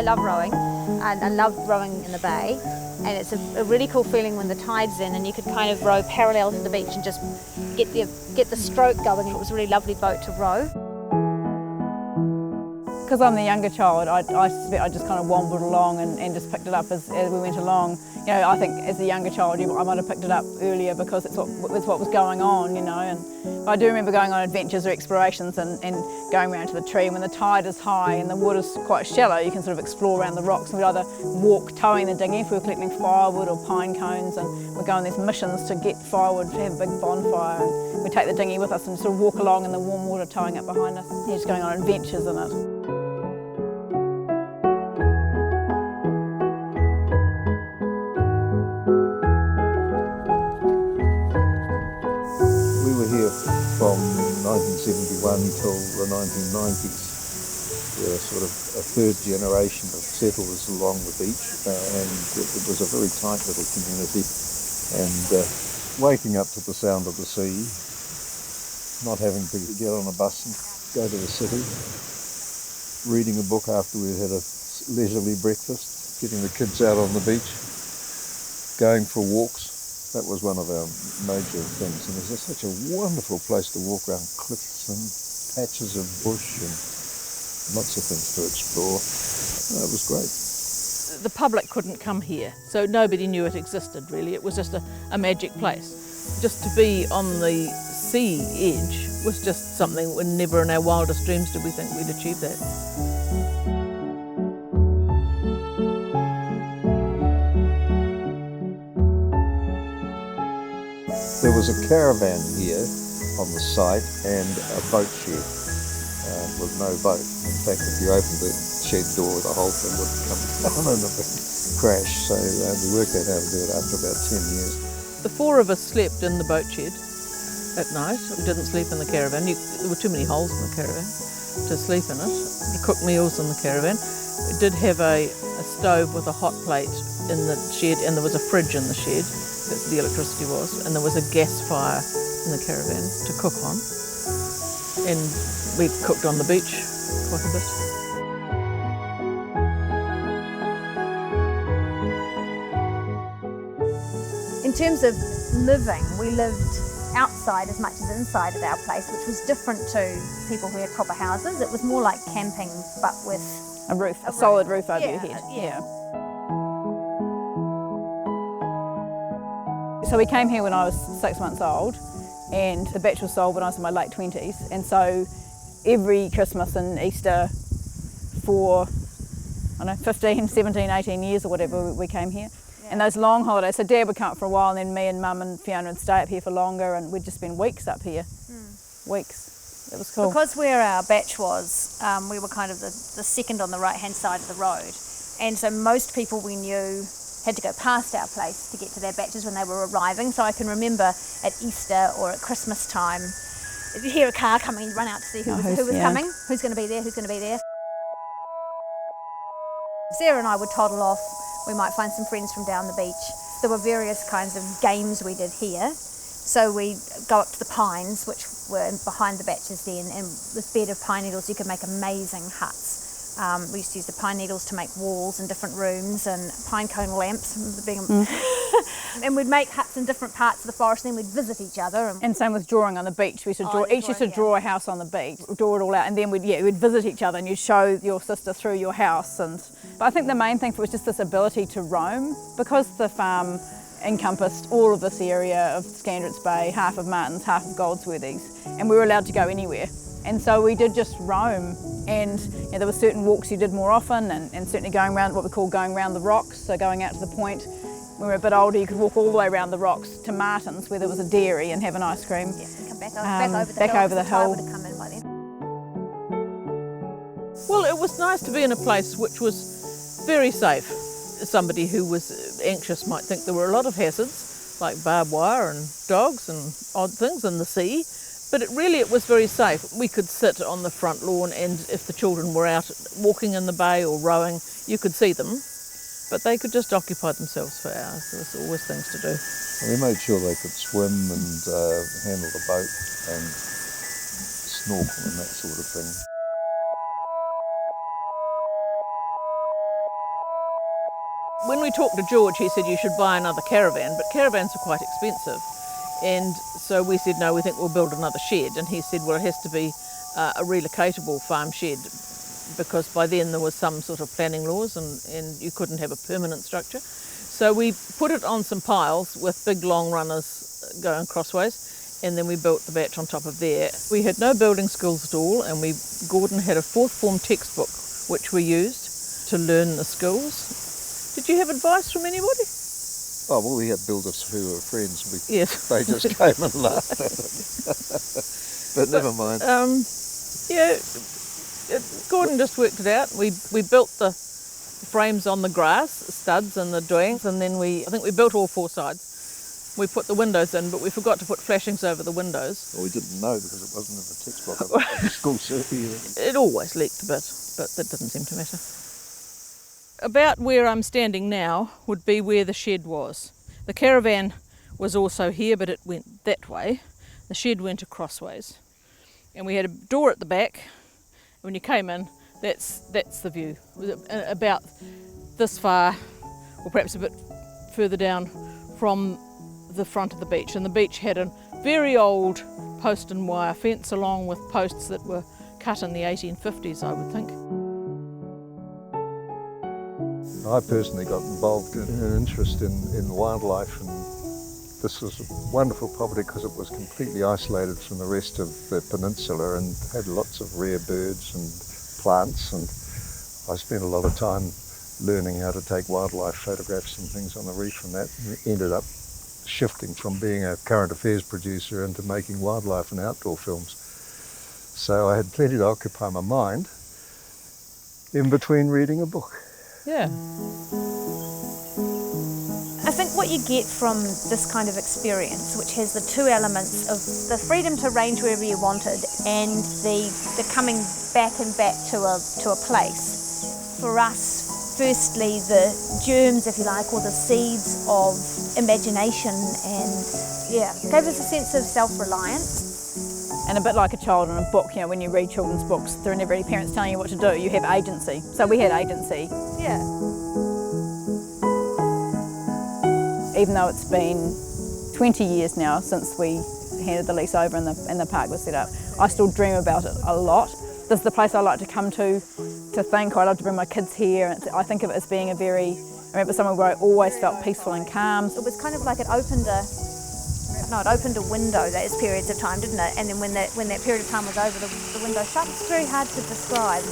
I love rowing and I love rowing in the bay, and it's a really cool feeling when the tide's in and you could kind of row parallel to the beach and just get the stroke going. It was a really lovely boat to row. Because I'm the younger child, I just kind of wambled along and just picked it up as we went along. You know, I think as a younger child, I might have picked it up earlier because it's what was going on, you know. And I do remember going on adventures or explorations and going around to the tree. When the tide is high and the water's quite shallow, you can sort of explore around the rocks. And we'd either walk towing the dinghy if we were collecting firewood or pine cones, and we'd go on these missions to get firewood to have a big bonfire. And we'd take the dinghy with us and sort of walk along in the warm water towing it behind us. You're just going on adventures in it. From 1971 till the 1990s, we were sort of a third generation of settlers along the beach, and it was a very tight little community. And waking up to the sound of the sea, not having to get on a bus and go to the city, reading a book after we'd had a leisurely breakfast, getting the kids out on the beach, going for walks. That was one of our major things, and it was such a wonderful place to walk around cliffs and patches of bush and lots of things to explore. It was great. The public couldn't come here, so nobody knew it existed really. It was just a magic place. Just to be on the sea edge was just something that never in our wildest dreams did we think we'd achieve that. There was a caravan here on the site and a boat shed with no boat. In fact, if you opened the shed door, the whole thing would come down in a big crash. So we worked out how to do it after about 10 years. The four of us slept in the boat shed at night. We didn't sleep in the caravan. There were too many holes in the caravan to sleep in it. We cooked meals in the caravan. We did have a stove with a hot plate in the shed, and there was a fridge in the shed. That's where the electricity was, and there was a gas fire in the caravan to cook on, and we cooked on the beach quite a bit. In terms of living, we lived outside as much as inside of our place, which was different to people who had proper houses. It was more like camping, but with a roof, a solid roof over your head. Yeah. So we came here when I was 6 months old, and the batch was sold when I was in my late 20s, and so every Christmas and Easter for, 15, 17, 18 years or whatever, we came here. Yeah. And those long holidays, so Dad would come up for a while, and then me and Mum and Fiona would stay up here for longer, and we'd just spend weeks up here. Weeks. It was cool. Because where our batch was, we were kind of the second on the right-hand side of the road, and so most people we knew had to go past our place to get to their batches when they were arriving. So I can remember at Easter or at Christmas time, you'd hear a car coming and run out to see who was coming, who's going to be there, who's going to be there. Sarah and I would toddle off. We might find some friends from down the beach. There were various kinds of games we did here. So we'd go up to the pines, which were behind the batches then, and with bed of pine needles you could make amazing huts. We used to use the pine needles to make walls in different rooms, and pine cone lamps. And we'd make huts in different parts of the forest, and then we'd visit each other. And same with drawing on the beach. We used to draw, each used to draw a house on the beach, draw it all out, and then we'd visit each other, and you'd show your sister through your house. But I think the main thing was just this ability to roam, because the farm encompassed all of this area of Scandretts Bay, half of Martins, half of Goldsworthy's, and we were allowed to go anywhere. And so we did just roam, and there were certain walks you did more often, and certainly going around what we call going around the rocks, so going out to the point. When we were a bit older, you could walk all the way around the rocks to Martins, where there was a dairy, and have an ice cream. Yeah, and come back over the hill. The tide would have come in by then. Well, it was nice to be in a place which was very safe. Somebody who was anxious might think there were a lot of hazards, like barbed wire and dogs and odd things in the sea. But it was very safe. We could sit on the front lawn, and if the children were out walking in the bay or rowing, you could see them. But they could just occupy themselves for hours. There was always things to do. We made sure they could swim and handle the boat and snorkel and that sort of thing. When we talked to George, he said you should buy another caravan, but caravans are quite expensive. And so we said, no, we think we'll build another shed. And he said, well, it has to be a relocatable farm shed, because by then there was some sort of planning laws and you couldn't have a permanent structure. So we put it on some piles with big long runners going crossways, and then we built the batch on top of there. We had no building skills at all, and Gordon had a fourth form textbook which we used to learn the skills. Did you have advice from anybody? Oh, well, we had builders who were friends. Yes. They just came and laughed at it. But never mind. Gordon just worked it out. We built the frames on the grass, studs and the doings, and then I think we built all four sides. We put the windows in, but we forgot to put flashings over the windows. Well, we didn't know because it wasn't in the textbook of the school survey. It always leaked a bit, but that didn't seem to matter. About where I'm standing now would be where the shed was. The caravan was also here, but it went that way. The shed went acrossways. And we had a door at the back. When you came in, that's the view. It was about this far, or perhaps a bit further down from the front of the beach. And the beach had a very old post and wire fence, along with posts that were cut in the 1850s, I would think. I personally got involved in an interest in wildlife, and this was a wonderful property because it was completely isolated from the rest of the peninsula and had lots of rare birds and plants, and I spent a lot of time learning how to take wildlife photographs and things on the reef, and that ended up shifting from being a current affairs producer into making wildlife and outdoor films. So I had plenty to occupy my mind in between reading a book. Yeah. I think what you get from this kind of experience, which has the two elements of the freedom to range wherever you wanted and the coming back to a place. For us, firstly, the germs, if you like, or the seeds of imagination, and gave us a sense of self-reliance. And a bit like a child in a book, you know, when you read children's books, there are never any parents telling you what to do. You have agency. So we had agency. Yeah. Even though it's been 20 years now since we handed the lease over and the park was set up, I still dream about it a lot. This is the place I like to come to think. I love to bring my kids here. I think of it as being I remember somewhere where I always felt peaceful and calm. It was kind of like it opened a window, those periods of time, didn't it? And then when that period of time was over, the window shut. It's very hard to describe.